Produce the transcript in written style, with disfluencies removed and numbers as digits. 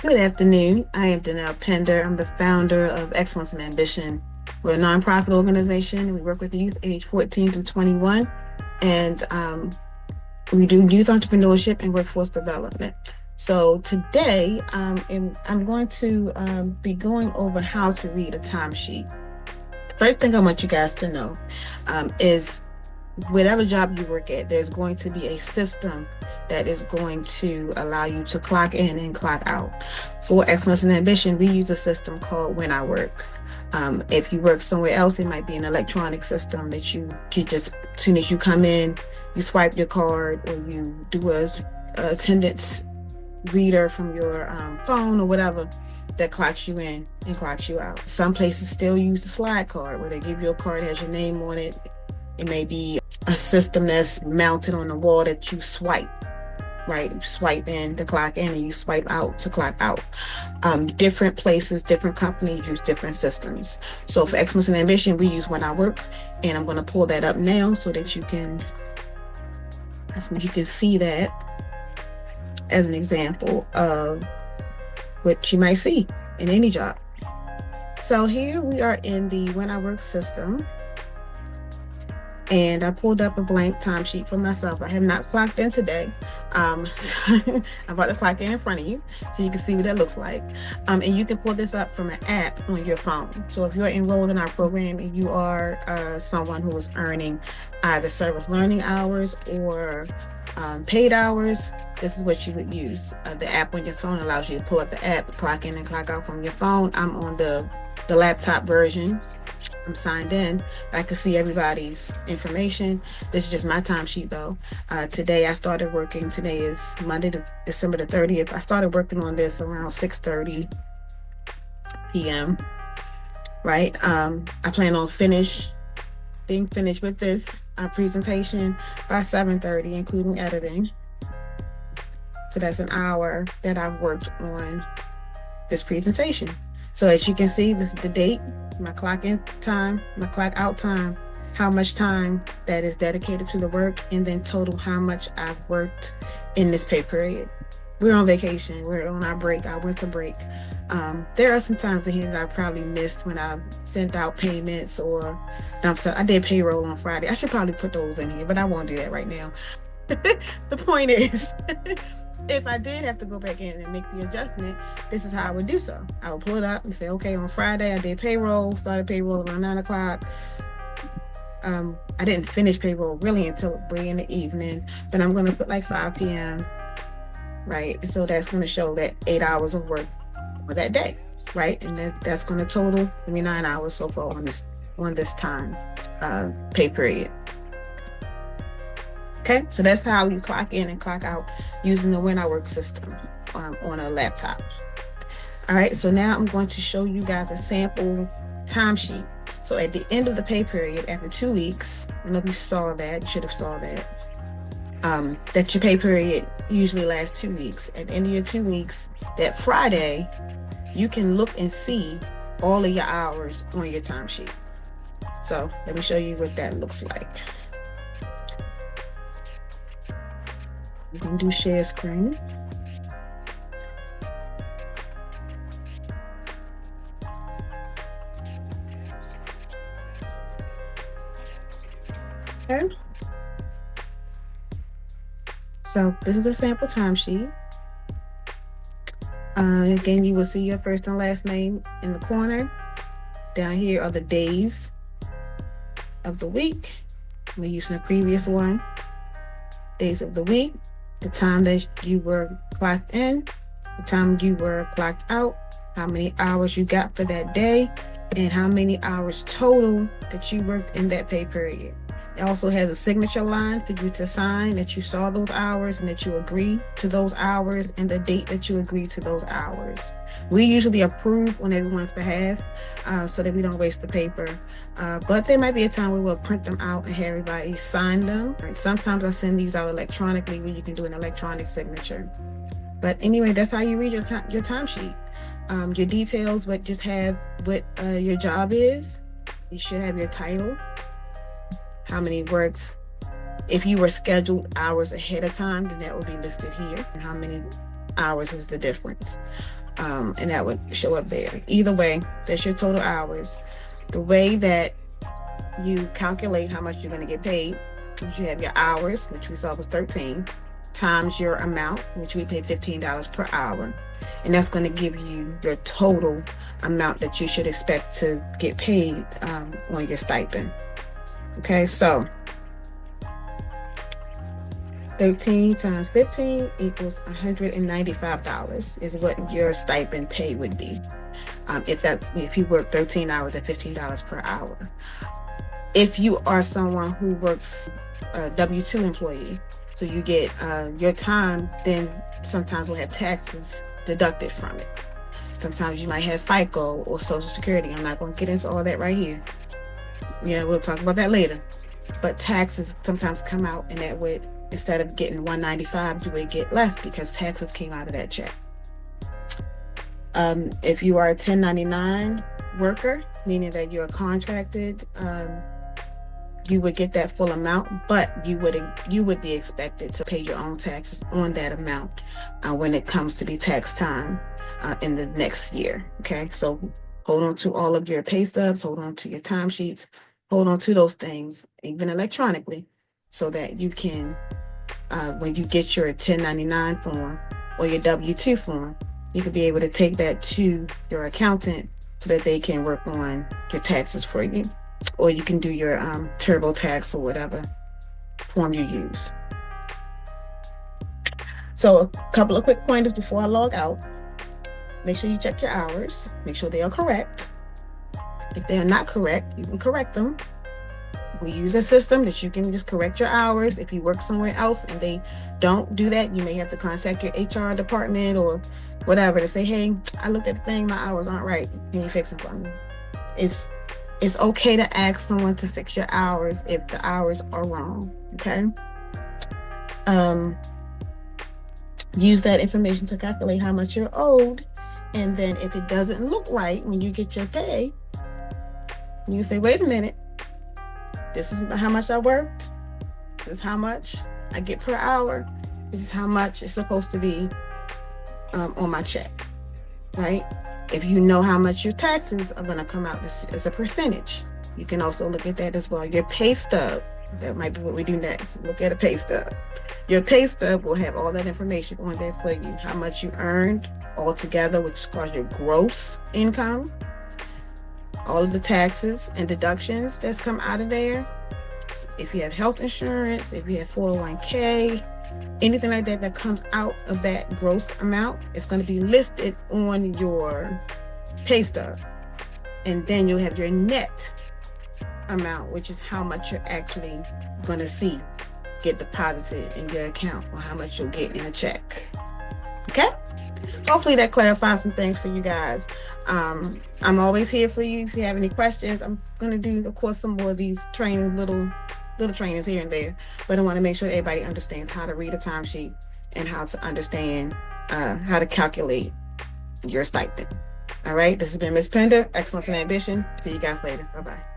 Good afternoon. I am Danelle Pender. I'm the founder of Excellence and Ambition. We're a nonprofit organization. We work with youth age 14 through 21, and we do youth entrepreneurship and workforce development. So today, I'm going to be going over how to read a timesheet. First thing I want you guys to know is whatever job you work at, there's going to be a system that is going to allow you to clock in and clock out. For Excellence and Ambition, we use a system called When I Work. If you work somewhere else, it might be an electronic system that you just, as soon as you come in, you swipe your card, or you do a attendance reader from your phone or whatever that clocks you in and clocks you out. Some places still use the slide card, where they give you a card that has your name on it. It may be a system that's mounted on the wall that you swipe, right? You swipe in to clock in and you swipe out to clock out. Different places, different companies use different systems. So for Excellence and Ambition, we use When I Work, and I'm going to pull that up now so that you can see that as an example of what you might see in any job. So here we are in the When I Work system. And I pulled up a blank timesheet for myself. I have not clocked in today. I'm about to clock in front of you so you can see what that looks like. And you can pull this up from an app on your phone. So if you're enrolled in our program and you are someone who is earning either service learning hours or paid hours, this is what you would use. The app on your phone allows you to pull up the app, clock in and clock out from your phone. I'm on the laptop version. I'm signed in. I can see everybody's information. This is just my timesheet though. Today I started working. Today is Monday, December the 30th. I started working on this around 6:30 p.m. Right? I plan on being finished with this presentation by 7:30, including editing. So that's an hour that I've worked on this presentation. So as you can see, this is the date, my clock in time, my clock out time, how much time that is dedicated to the work, and then total how much I've worked in this pay period. We're on vacation. We're on our break, our winter break. There are some times in here that I probably missed when I sent out payments, or I did payroll on Friday. I should probably put those in here, but I won't do that right now. The point is, if I did have to go back in and make the adjustment, this is how I would do so. I would pull it up and say, okay, on Friday I did payroll, started payroll around 9 o'clock. I didn't finish payroll really until way in the evening, but I'm going to put like 5 p.m. right? And so that's going to show that 8 hours of work for that day, right? And that's going to total 9 hours so far on this time pay period. Okay, so that's how you clock in and clock out using the When I Work system on a laptop. All right, so now I'm going to show you guys a sample timesheet. So at the end of the pay period, after 2 weeks, I don't know if you saw that, you should have saw that, that your pay period usually lasts 2 weeks. At the end of your 2 weeks, that Friday, you can look and see all of your hours on your timesheet. So let me show you what that looks like. You can do share screen. Okay. So this is a sample timesheet. Again, you will see your first and last name in the corner. Down here are the days of the week. We're using the previous one. Days of the week, the time that you were clocked in, the time you were clocked out, how many hours you got for that day, and how many hours total that you worked in that pay period. It also has a signature line for you to sign that you saw those hours and that you agree to those hours and the date that you agree to those hours. We usually approve on everyone's behalf so that we don't waste the paper. But there might be a time where we'll print them out and have everybody sign them. Sometimes I send these out electronically where you can do an electronic signature. But anyway, that's how you read your timesheet. Your details, but just have what your job is. You should have your title, how many works. If you were scheduled hours ahead of time, then that would be listed here. And how many hours is the difference. and that would show up there. Either way, that's your total hours. The way that you calculate how much you're going to get paid is you have your hours, which we saw was 13, times your amount, which we pay $15 per hour. And that's going to give you your total amount that you should expect to get paid on your stipend. Okay, so 13 times 15 equals $195 is what your stipend pay would be if you work 13 hours at $15 per hour. If you are someone who works a W-2 employee, so you get your time, then sometimes we'll have taxes deducted from it. Sometimes you might have FICA or Social Security. I'm not going to get into all that right here. Yeah, we'll talk about that later. But taxes sometimes come out, and that would, instead of getting $195, you would get less because taxes came out of that check. If you are a 1099 worker, meaning that you're contracted, you would get that full amount, but you would be expected to pay your own taxes on that amount when it comes to be tax time in the next year. Okay, so hold on to all of your pay stubs, hold on to your timesheets, hold on to those things, even electronically, so that you can, when you get your 1099 form or your W-2 form, you could be able to take that to your accountant so that they can work on your taxes for you. Or you can do your TurboTax or whatever form you use. So a couple of quick pointers before I log out. Make sure you check your hours. Make sure they are correct. If they are not correct, you can correct them. We use a system that you can just correct your hours. If you work somewhere else and they don't do that, you may have to contact your HR department or whatever to say, hey, I looked at the thing, my hours aren't right. Can you fix them for me? It's okay to ask someone to fix your hours if the hours are wrong, okay? Use that information to calculate how much you're owed. And then if it doesn't look right when you get your pay, you say, wait a minute, this is how much I worked. This is how much I get per hour. This is how much it's supposed to be on my check, right? If you know how much your taxes are going to come out as a percentage, you can also look at that as well. Your pay stub, that might be what we do next. Look at a pay stub. Your pay stub will have all that information on there for you. How much you earned altogether, which is called your gross income. All of the taxes and deductions that's come out of there. If you have health insurance, if you have 401k, anything like that comes out of that gross amount, it's going to be listed on your pay stub. And then you'll have your net amount, which is how much you're actually going to get deposited in your account, or how much you'll get in a check. Okay? Hopefully that clarifies some things for you guys. I'm always here for you if you have any questions. I'm going to do, of course, some more of these trainings, little trainings here and there, but I want to make sure that everybody understands how to read a timesheet and how to understand how to calculate your stipend. All right, this has been Ms. Pender, Excellence and Ambition. See you guys later. Bye-bye.